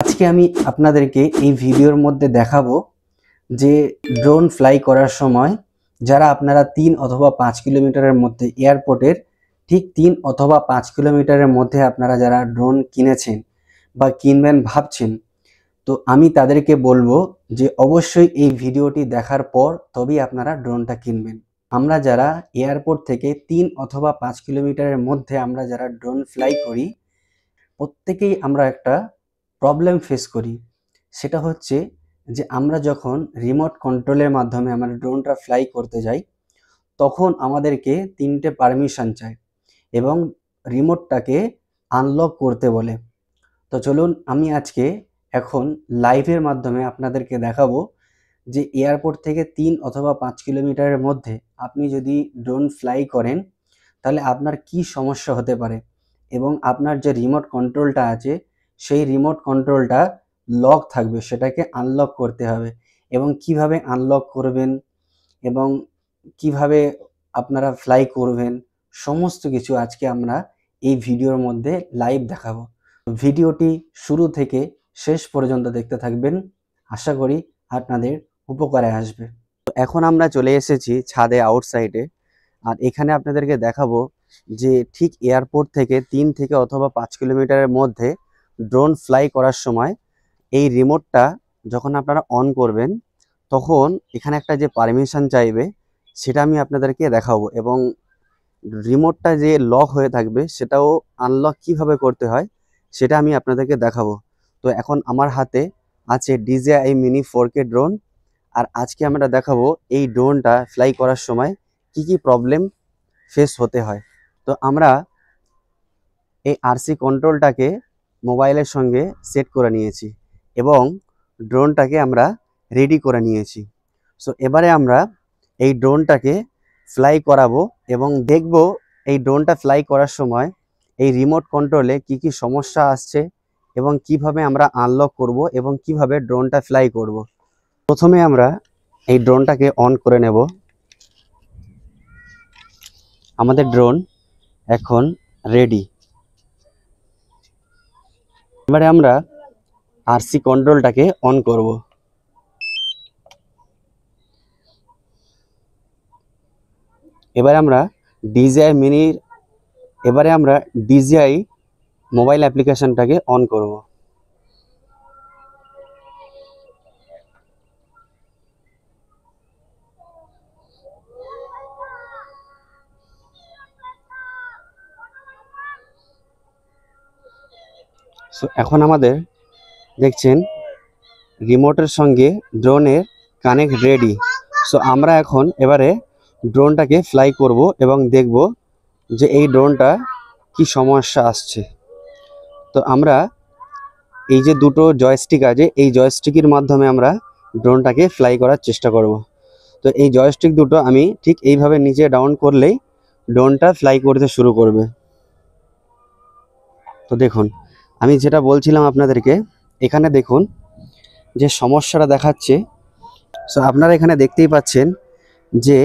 আজকে আমি আপনাদেরকে এই ভিডিওর মধ্যে দেখাবো যে ড্রোন ফ্লাই করার সময় যারা আপনারা 3 অথবা 5 কিলোমিটারের মধ্যে এয়ারপোর্টের ঠিক 3 অথবা 5 কিলোমিটারের মধ্যে আপনারা যারা ড্রোন কিনেছেন বা কিনবেন ভাবছেন, তো আমি তাদেরকে বলবো যে অবশ্যই এই ভিডিওটি দেখার পর তবেই আপনারা ড্রোনটা কিনবেন। আমরা যারা এয়ারপোর্ট থেকে 3 অথবা 5 কিলোমিটারের মধ্যে আমরা যারা ড্রোন ফ্লাই করি, প্রত্যেকেই আমরা একটা প্রবলেম ফেস করি। সেটা হচ্ছে যে আমরা যখন রিমোট কন্ট্রোলের মাধ্যমে আমরা ড্রোনটা ফ্লাই করতে যাই, তখন আমাদেরকে 3টে পারমিশন চায় এবং রিমোটটাকে আনলক করতে বলে। তো চলুন আমি আজকে এখন লাইভের মাধ্যমে আপনাদেরকে দেখাবো যে এয়ারপোর্ট থেকে 3 অথবা 5 কিলোমিটারের মধ্যে আপনি যদি ড্রোন ফ্লাই করেন তাহলে আপনার কি সমস্যা হতে পারে এবং আপনার যে রিমোট কন্ট্রোলটা আছে সেই রিমোট কন্ট্রোলটা লক থাকবে, সেটাকে আনলক করতে হবে এবং কিভাবে আনলক করবেন এবং কিভাবে আপনারা ফ্লাই করবেন সমস্ত কিছু আজকে আমরা এই ভিডিওর মধ্যে লাইভ দেখাবো। ভিডিওটি শুরু থেকে শেষ পর্যন্ত দেখতে থাকবেন, আশা করি আপনাদের উপকারে আসবে। তো এখন আমরা চলে এসেছি ছাদে আউটসাইডে, আর এখানে আপনাদেরকে দেখাবো যে ঠিক এয়ারপোর্ট থেকে 3 থেকে অথবা 5 কিলোমিটারের মধ্যে ড্রোন ফ্লাই করার সময় এই রিমোটটা যখন আপনারা অন করবেন তখন এখানে একটা যে পারমিশন চাইবে সেটা আমি আপনাদেরকে দেখাবো এবং রিমোটটা যে লক হয়ে থাকবে সেটাও আনলক কিভাবে করতে হয় সেটা আমি আপনাদেরকে দেখাবো। তো এখন আমার হাতে আছে DJI Mini 4K ড্রোন, আর আজকে আমরা দেখাবো এই ড্রোনটা ফ্লাই করার সময় কি কি প্রবলেম ফেস হতে হয়। তো আমরা এই আরসি কন্ট্রোলটাকে মোবাইলের সঙ্গে সেট করে নিয়েছি এবং ড্রোনটাকে আমরা রেডি করে নিয়েছি। সো এবারে আমরা এই ড্রোনটাকে ফ্লাই করাবো এবং দেখব এই ড্রোনটা ফ্লাই করার সময় এই রিমোট কন্ট্রোলে কি কি সমস্যা আসছে এবং কিভাবে আমরা আনলক করব এবং কিভাবে ড্রোনটা ফ্লাই করব। প্রথমে আমরা এই ড্রোনটাকে অন করে নেব। আমাদের ড্রোন এখন রেডি। এবারে আমরা আরসি কন্ট্রোলটাকে অন করব। এবারে আমরা DJI মোবাইল অ্যাপ্লিকেশনটাকে অন করব। সো এখন আমাদের দেখছেন রিমোটের সঙ্গে ড্রোনের কানেক্ট রেডি। সো আমরা এখন এবারে ড্রোনটাকে ফ্লাই করব এবং দেখব যে এই ড্রোনটা কি সমস্যা আসছে। তো আমরা এই যে দুটো জয়স্টিক আছে এই জয়স্টিকের মাধ্যমে আমরা ড্রোনটাকে ফ্লাই করার চেষ্টা করব। তো এই জয়স্টিক দুটো আমি ঠিক এইভাবে নিচে ডাউন করলেই ড্রোনটা ফ্লাই করতে শুরু করবে। তো দেখুন আমি যেটা বলছিলাম আপনাদেরকে, এখানে দেখুন যে সমস্যাটা দেখাচ্ছে। সো আপনারা এখানে দেখতেই পাচ্ছেন যে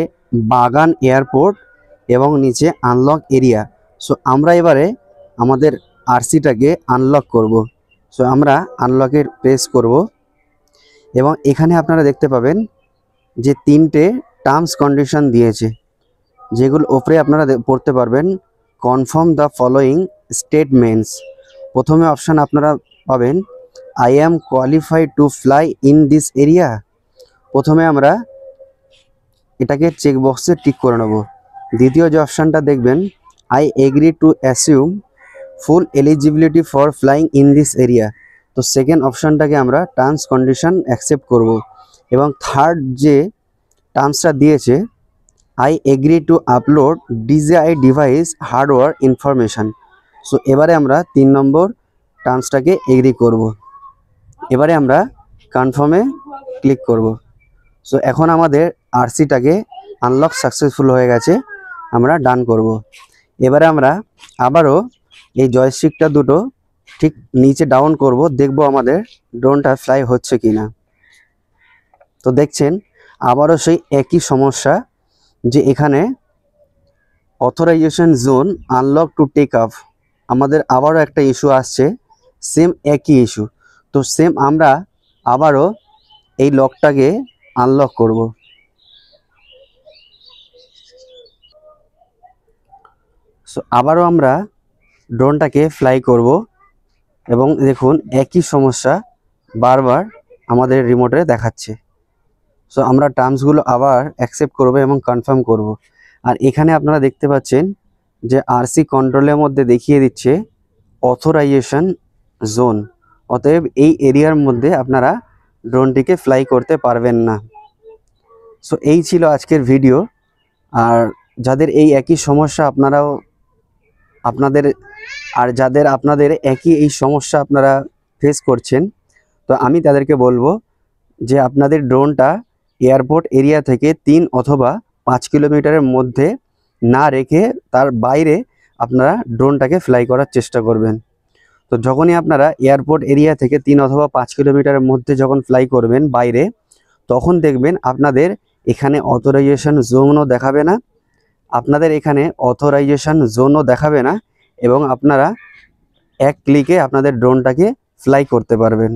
বাগান এয়ারপোর্ট এবং নিচে আনলক এরিয়া। সো আমরা এবারে আমাদের আরসিটাকে আনলক করব। সো আমরা আনলকের প্রেস করব এবং এখানে আপনারা দেখতে পাবেন যে 3টে টার্মস কন্ডিশন দিয়েছে, যেগুলো ওপরে আপনারা পড়তে পারবেন। Confirm the following statements. প্রথমে অপশান আপনারা পাবেন I am qualified to fly in this area. প্রথমে আমরা এটাকে চেকবক্সে টিক করে নেব। দ্বিতীয় যে অপশানটা দেখবেন I agree to assume full eligibility for flying in this area. তো সেকেন্ড অপশানটাকে আমরা টার্মস কন্ডিশন অ্যাকসেপ্ট করব এবং থার্ড যে টার্মসটা দিয়েছে I agree to upload DJI device hardware information. So এবারে আমরা 3 নম্বর টার্মসটাকে এগ্রি করব। এবারে আমরা কনফার্মে ক্লিক করব। সো এখন আমাদের আরসিটাকে আনলক সাকসেসফুল হয়ে গেছে, আমরা ডান করব। এবারে আমরা আবারও এই জয়স্টিকটা দুটো ঠিক নিচে ডাউন করব, দেখব আমাদের ড্রোনটা ফ্লাই হচ্ছে কিনা। তো দেখছেন আবারও সেই একই সমস্যা যে এখানে authorization zone unlock to take off, আমাদের আবারও একটা ইস্যু আসছে, সেম একই ইস্যু। তো সেম আমরা আবারও এই লকটাকে আনলক করব। সো আবারও আমরা ড্রোনটাকে ফ্লাই করব এবং দেখুন একই সমস্যা বারবার আমাদের রিমোটে দেখাচ্ছে। সো আমরা টার্মসগুলো আবার অ্যাকসেপ্ট করব এবং কনফার্ম করব। আর এখানে আপনারা দেখতে পাচ্ছেন যে আরসি কন্ট্রোলের মধ্যে দেখিয়ে দিচ্ছে অথরাইজেশন জোন, অতএব এই এরিয়ার মধ্যে আপনারা ড্রোনটিকে ফ্লাই করতে পারবেন না। সো এই ছিল আজকের ভিডিও। আর যাদের এই একই সমস্যা আপনাদের একই এই সমস্যা আপনারা ফেস করছেন, তো আমি তাদেরকে বলবো যে আপনাদের ড্রোনটা এয়ারপোর্ট এরিয়া থেকে 3 অথবা 5 কিলোমিটারের মধ্যে না রেখে তার বাইরে আপনারা ড্রোনটাকে ফ্লাই করার চেষ্টা করবেন। তো যখনই আপনারা এয়ারপোর্ট এরিয়া থেকে 3 অথবা 5 কিলোমিটারের মধ্যে যখন ফ্লাই করবেন বাইরে, তখন দেখবেন আপনাদের এখানে অথরাইজেশন জোনও দেখাবে না, এবং আপনারা এক ক্লিকে আপনাদের ড্রোনটাকে ফ্লাই করতে পারবেন।